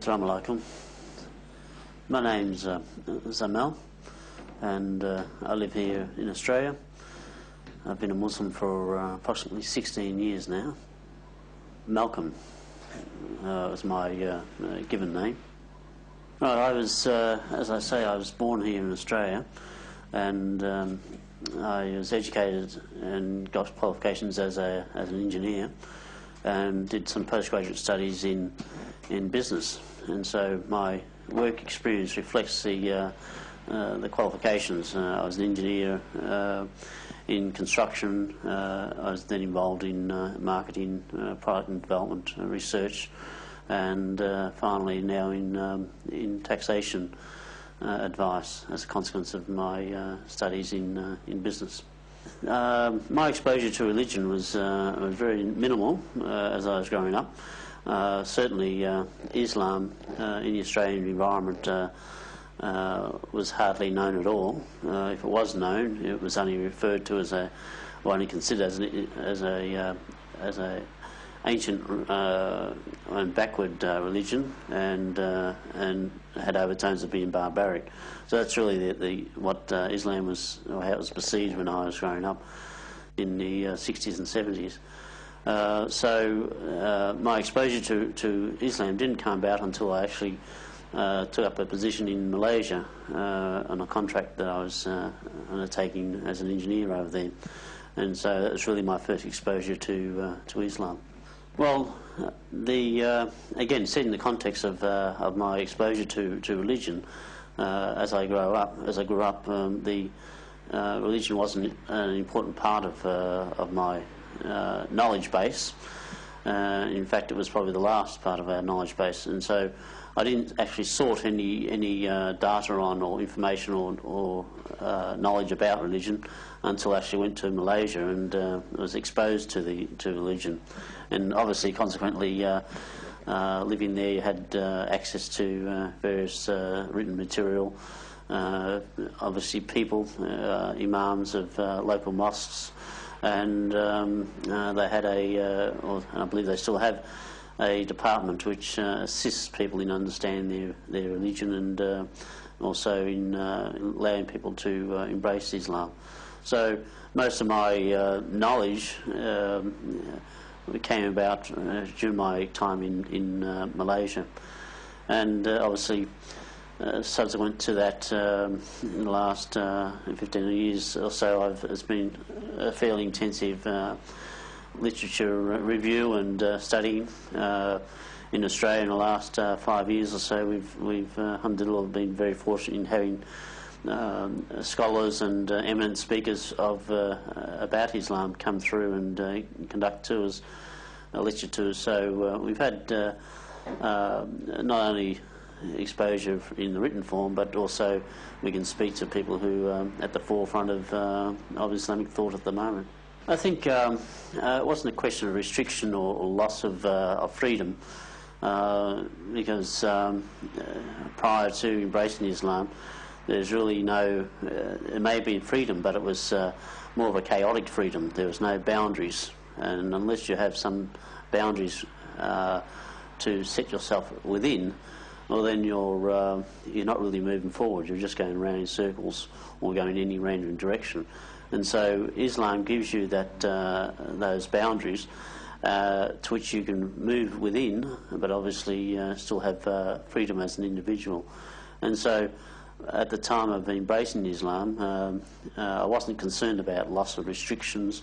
Assalamu alaikum. My name's Zaman, and I live here in Australia. I've been a Muslim for approximately 16 years now. Malcolm was my given name. Right, I was, as I say, I was born here in Australia, and I was educated and got qualifications as an engineer, and did some postgraduate studies in business. And so my work experience reflects the qualifications. I was an engineer in construction. I was then involved in marketing, product and development, research, and finally now in taxation advice as a consequence of my studies in business. My exposure to religion was very minimal as I was growing up. Certainly Islam in the Australian environment was hardly known at all. If it was known, it was only referred to as only considered as a ancient and backward religion, and had overtones of being barbaric. So that's really what Islam was, or how it was perceived when I was growing up in the 60s and 70s. So my exposure to Islam didn't come about until I actually took up a position in Malaysia on a contract that I was undertaking as an engineer over there, and so that was really my first exposure to Islam. Well, again, set in the context of my exposure to religion, as I grew up, the religion wasn't an important part of my knowledge base. In fact, it was probably the last part of our knowledge base, and so I didn't actually sought any data on or information or knowledge about religion until I actually went to Malaysia and was exposed to religion, and obviously consequently living there, you had access to various written material. Obviously people, imams of local mosques, and they had and I believe they still have, a department which assists people in understanding their religion, and also in allowing people to embrace Islam. So most of my knowledge came about during my time in Malaysia, and obviously subsequent to that, in the last 15 years or so, it's been a fairly intensive literature review and studying. In Australia in the last 5 years or so, we've alhamdulillah been very fortunate in having scholars and eminent speakers about Islam come through and conduct tours, lecture tours. So we've had not only exposure in the written form, but also we can speak to people who are at the forefront of Islamic thought at the moment. I think it wasn't a question of restriction or loss of freedom, because prior to embracing Islam, there's really no, it may have been freedom, but it was more of a chaotic freedom. There was no boundaries, and unless you have some boundaries to set yourself within, well then you're not really moving forward. You're just going around in circles or going in any random direction. And so Islam gives you those boundaries to which you can move within, but obviously still have freedom as an individual. And so at the time of embracing Islam, I wasn't concerned about loss of restrictions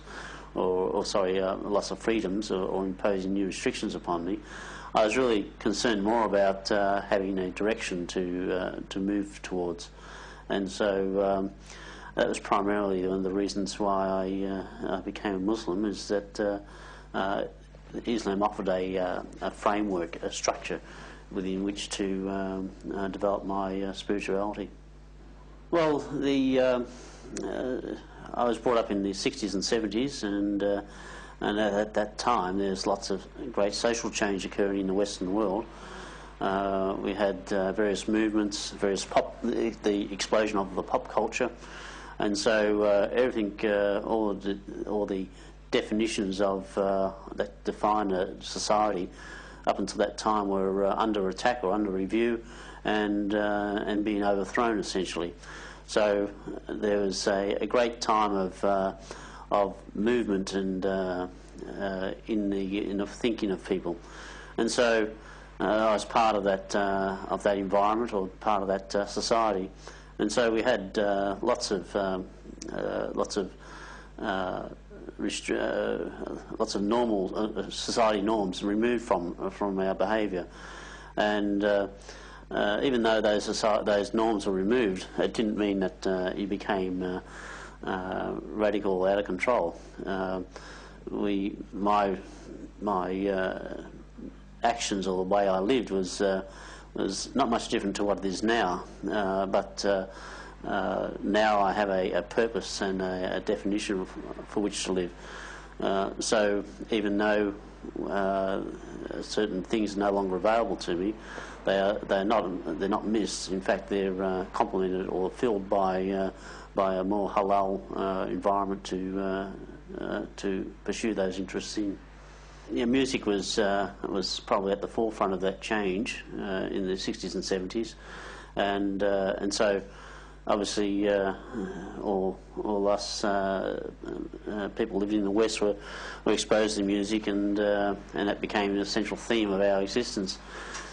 loss of freedoms or imposing new restrictions upon me. I was really concerned more about having a direction to move towards. And so that was primarily one of the reasons why I became a Muslim, is that Islam offered a framework, a structure within which to develop my spirituality. Well, I was brought up in the 60s and 70s, and at that time there's lots of great social change occurring in the Western world. We had various movements, the explosion of the pop culture, and so everything, all the definitions of that define a society up until that time were under attack or under review, and being overthrown essentially. So there was a great time of movement and in the thinking of people, and so I was part of that environment, or part of that society, and so we had lots of normal society norms removed from our behaviour, and even though those norms were removed, it didn't mean that you became radical, out of control. My actions, or the way I lived, was not much different to what it is now, but now I have a purpose and a definition for which to live. So even though certain things are no longer available to me, they're not missed. In fact, they're complemented or filled by a more halal environment to pursue those interests in. Yeah, music was probably at the forefront of that change in the 60s and 70s, and so obviously all us people living in the West were exposed to music, and that became an essential theme of our existence.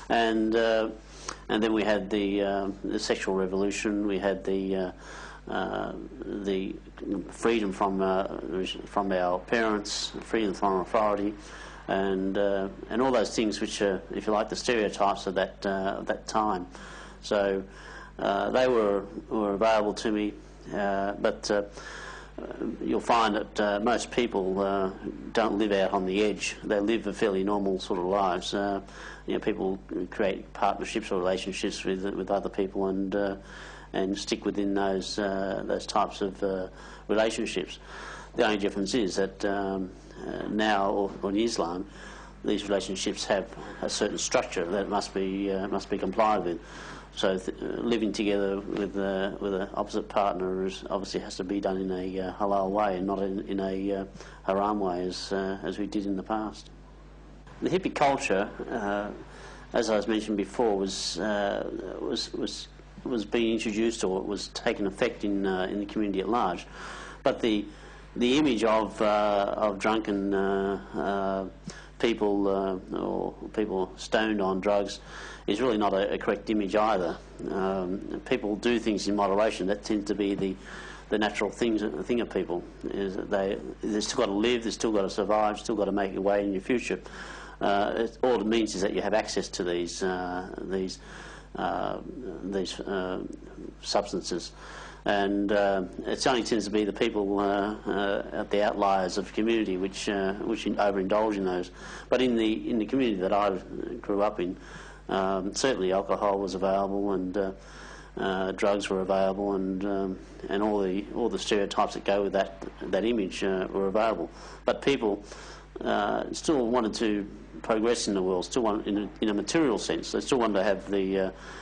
And then we had the sexual revolution. We had the freedom from our parents, freedom from authority, and all those things which are, if you like, the stereotypes of that time. So they were available to me, but you'll find that most people don't live out on the edge. They live a fairly normal sort of lives. People create partnerships or relationships with other people, and stick within those types of relationships. The only difference is that now, or in Islam, these relationships have a certain structure that must be complied with. So living together with an opposite partner obviously has to be done in a halal way, and not in a haram way as we did in the past. The hippie culture, as I was mentioned before, was being introduced, or was taking effect in the community at large, but the image of drunken people or people stoned on drugs is really not a correct image either. People do things in moderation. That tends to be the natural thing of people. Is that they've still got to live, they've still got to survive, still got to make your way in your future. All it means is that you have access to these substances, and it only tends to be the people at the outliers of community which overindulge in those. But in the community that I grew up in, certainly alcohol was available, and drugs were available, and all the stereotypes that go with that image were available. But people still wanted to progress in the world, still want in a material sense. They still wanted to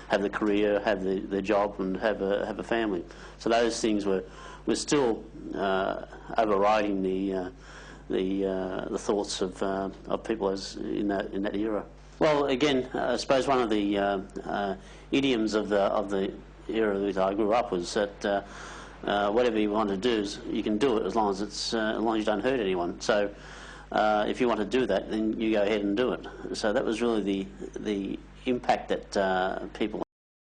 have the career, have the job, and have a family. So those things were still overriding the thoughts of people as in that era. Well, again, I suppose one of the idioms of the era that I grew up was that whatever you want to do, you can do it as long as you don't hurt anyone. So if you want to do that, then you go ahead and do it. So that was really the impact that people